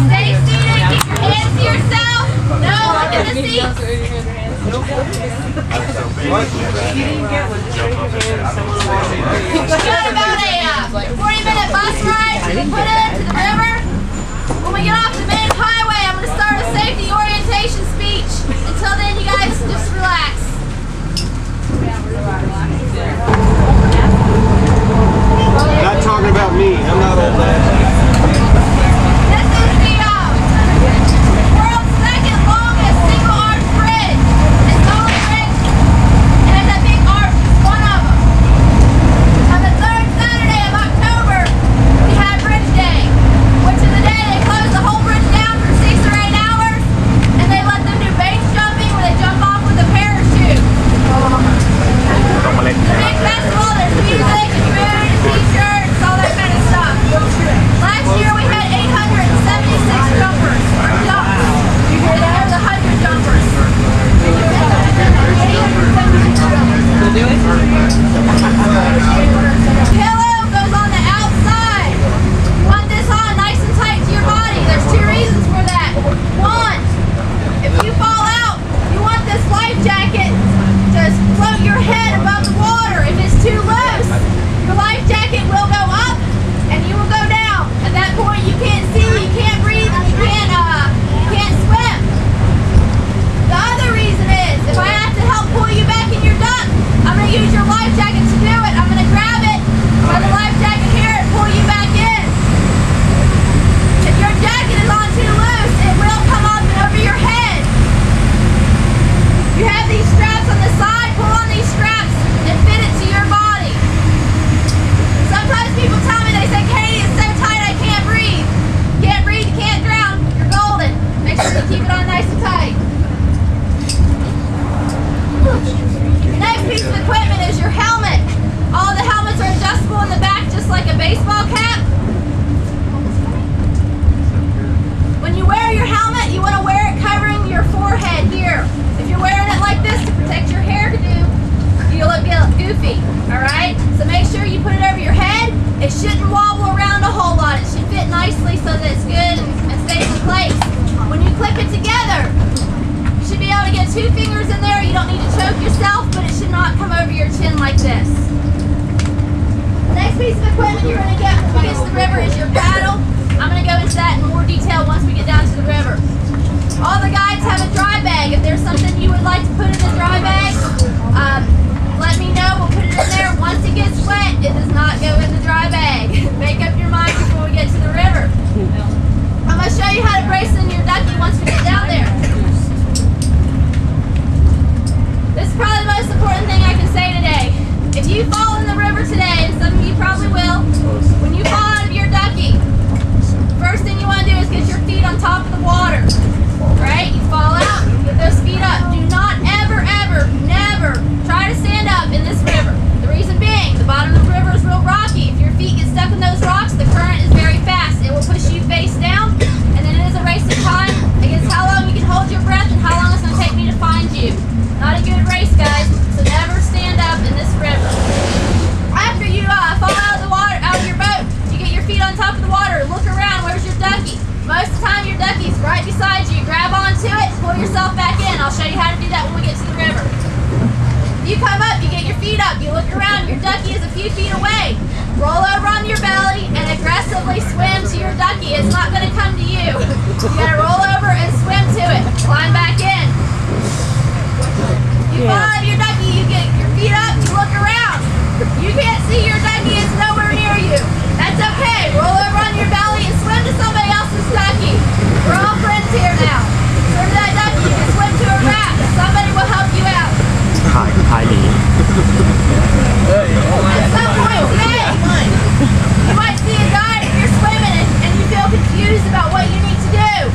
Stay seated. Keep your hands to yourself. No, look at the seats. We got about a 40-minute bus ride to put into the river. When we get off the main highway, I'm going to start a safety orientation speech. Until then, you guys just relax. Not talking about me. I'm not all that. This is the world's second longest single-arch bridge. It's the only bridge, and it's a big arch, one of them. On the third Saturday of October, we had Bridge Day, which is the day they close the whole bridge down for 6 or 8 hours, and they let them do base jumping where they jump off with a parachute. It's a big festival. There's music and food and t-shirts, all that kind of stuff. Last year we had 876 jumpers, or jumps. And there was 100 jumpers. Pillow goes on the outside. You want this on nice and tight to your body. There's 2 reasons for that. One, if you fall out, you want this life jacket to float your head above the water. If it's too loose, your life jacket will go up and you will go down. At that point, you can't see, you can't breathe, and you can't swim. The other reason is, if I have to help pull you back in your duck, I'm going to use your life jacket to do it. I'm going to grab it by the life jacket here and pull you back in. If your jacket is on too loose, it will come up and over your head. You have these straps on the side, pull on these straps and fit it to your body. Sometimes people tell me, they say, Katie, it's so tight I can't breathe. Can't breathe, you can't drown, you're golden. Make sure you keep it on nice and tight. Your next piece of equipment is your helmet. All the helmets are adjustable in the back just like a baseball cap. When you wear your helmet, you want to wear it covering your forehead here. If you're wearing it like this to protect your hairdo, you look goofy, alright? So make sure you put it over your head. It shouldn't wobble around a whole lot. It should fit nicely so that it's good and stays in place. When you clip it together, you should be able to get 2 fingers in there. You don't need to choke yourself, but it should not come over your chin like this. The next piece of equipment you're going to get when we get to the river is your paddle. I'm going to go into that in more detail once we get down to the river. All the guides have a dry bag. If there's something you would like to put in the dry bag, let me know. We'll put it in there. Once it gets wet, it does not go in the dry bag. Make up your mind before we get to the river. I'm going to show you how to brace in your ducky once we get down there. This is probably the most important thing I can say today. If you fall in the river today, and some of you probably will, when you fall out of your ducky, first thing you want to do is get your feet on top of the water. Right? You fall out, get those feet up. Do not ever, ever, never try to stand up in this river. The reason being, the bottom of the river is real rocky. If your feet get stuck in those rocks, the current is very fast. It will push you face down, and then it is a race of time against how long you can hold your breath and how long it's going to take me to find you. Not a good race, guys, so never stand up in this river. After you fall out of the water, out of your boat, you get your feet on top of the water. Look around, where's your ducky? Most of the time your ducky's right beside you. Grab onto it, pull yourself back in. I'll show you how to do that when we get to the river. You come up, you get your feet up, you look around, your ducky is a few feet away. Roll over on your belly and aggressively swim to your ducky. It's not going to come to you. You gotta roll over and swim to it. Climb back in. You fall out of your ducky, you get your feet up, you look around. You can't see your ducky, it's nowhere near you. That's okay. Roll over on your belly and swim to somebody else's ducky. We're all friends here now. Swim to that ducky, you can swim to a raft. Somebody will help you out. Hi, Lee. At some point today, you might see a guide if you're swimming and you feel confused about what you need to do.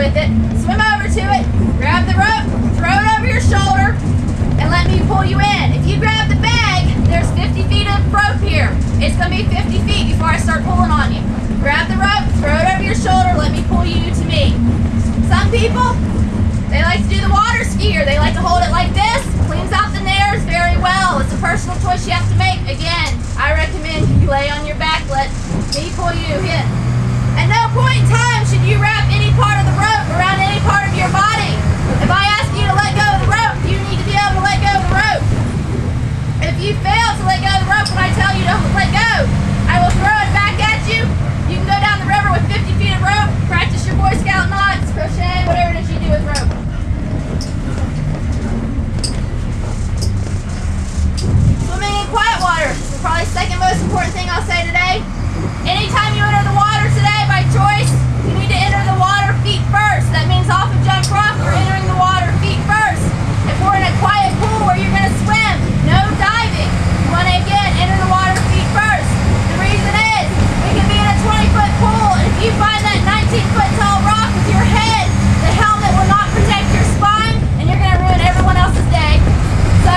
with it. Swim over to it, grab the rope, throw it over your shoulder, and let me pull you in. If you grab the bag, there's 50 feet of rope here. It's going to be 50 feet before I start pulling on you. Grab the rope, throw it over your shoulder, let me pull you to me. Some people, they like to do the water skier. They like to hold it like this, cleans out the nares very well. It's a personal choice you have to make. Again, I recommend you lay on your back, let me pull you in. At no point in time should you wrap any part of the rope around any part of your body. If I ask you to let go of the rope, you need to be able to let go of the rope. If you fail to let go of the rope when I tell you to let go, I will throw it back at you. You can go down the river with 50 feet of rope, practice your Boy Scout knots, crochet, whatever it is you do with rope. Swimming in quiet water is probably the second most important thing I'll say today. Anytime you enter the water today by choice, you need to enter the water feet first. That means off of jump rock, you're entering the water feet first. If we're in a quiet pool where you're going to swim, no diving. You want to again enter the water feet first. The reason is we can be in a 20-foot pool, and if you find that 19-foot tall rock with your head, the helmet will not protect your spine, and you're going to ruin everyone else's day. So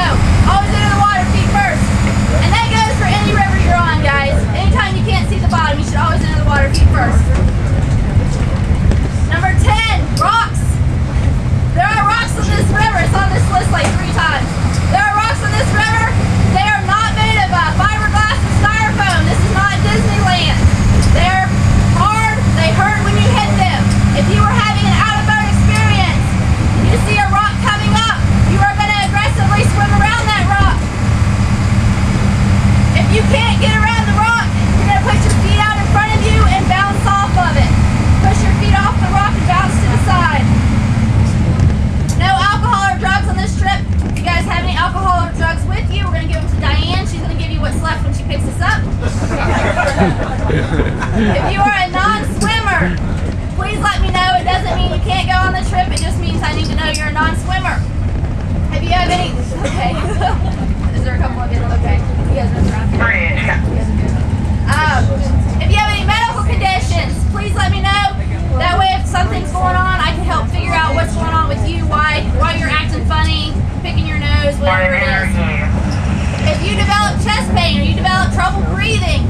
always enter the water feet first. And that goes for any river you're on, guys. Anytime you can't see the bottom, you should always enter the water feet first. Number 10, rocks. There are rocks on this river. It's on this list like 3 times. There are rocks on this river. They are not made of fiberglass and styrofoam. This is not Disneyland. They're hard. They hurt when you hit them. If you were having an out-of-boat experience, you see a rock coming up, you are going to aggressively swim around that rock. If you can't get around the rock, you're going to put your feet out in front of you and bounce off of it. Push your feet off the rock and bounce to the side. No alcohol or drugs on this trip. If you guys have any alcohol or drugs with you, we're going to give them to Diane. She's going to give you what's left when she picks us up. If you are a non-swimmer, please let me know. It doesn't mean you can't go on the trip. It just means I need to know you're a non-swimmer. If you have any... Okay. Is there a couple of you? Okay. You guys are around here. If you have any medical conditions, please let me know. That way, if something's going on, I can help figure out what's going on with you, why you're acting funny, picking your nose, whatever it is. If you develop chest pain or you develop trouble breathing,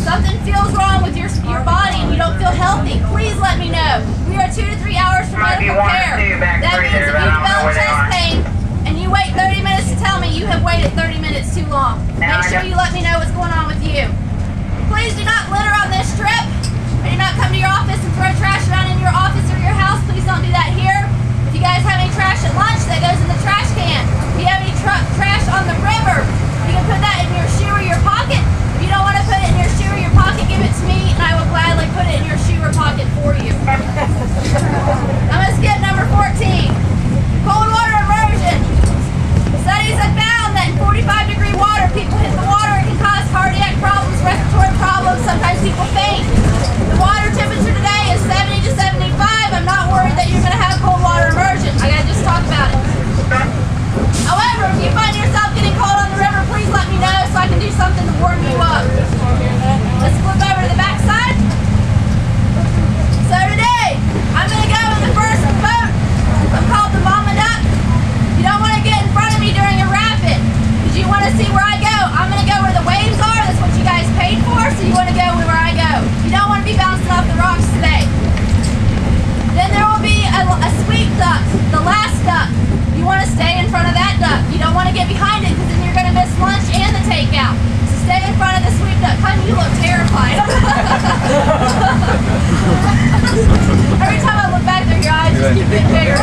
something feels wrong with your body and you don't feel healthy, please let me know. We are 2 to 3 hours from medical care. That means if you develop chest pain and you wait 30 minutes to tell me, you have waited 30 minutes too long. Make sure you let me know what's going on with you. Please do not litter on this trip. I do not come to your office and throw trash around in your office or your house. Please don't do that here. If you guys have any trash at lunch, that goes in the trash can. If you have any trash on the river, you can put that in your shoe or your pocket. If you don't want to put it in your shoe or your pocket, give it to me and I will gladly put it in your shoe or pocket for you. I'm going to skip number 14. Cold water immersion. Studies have found that in 45-degree water, people hit the water and can cause cardiac problems, respiratory problems, sometimes people faint. The water temperature today is 70 to 75. I'm not worried that you're going to have cold water immersion. I got to just talk about it. However, if you find yourself getting cold on the river, please let me know so I can do something to warm you up. Let's flip over to the back side. So today, I'm going to go with the first boat. I'm called the Mama Duck. You don't want to get in front of me during a rapid because you want to see where I go. I'm going to go where the waves are. That's what you guys paid for, so you want to go where I go. You don't want to be bouncing off the rocks today. Then there will be a sweep duck, the last duck. You want to stay in front of that duck. You don't want to get behind it because then you're going to miss lunch and the takeout. So stay in front of the sweep duck. Honey, you look terrified. Every time I look back there, your eyes just keep getting bigger.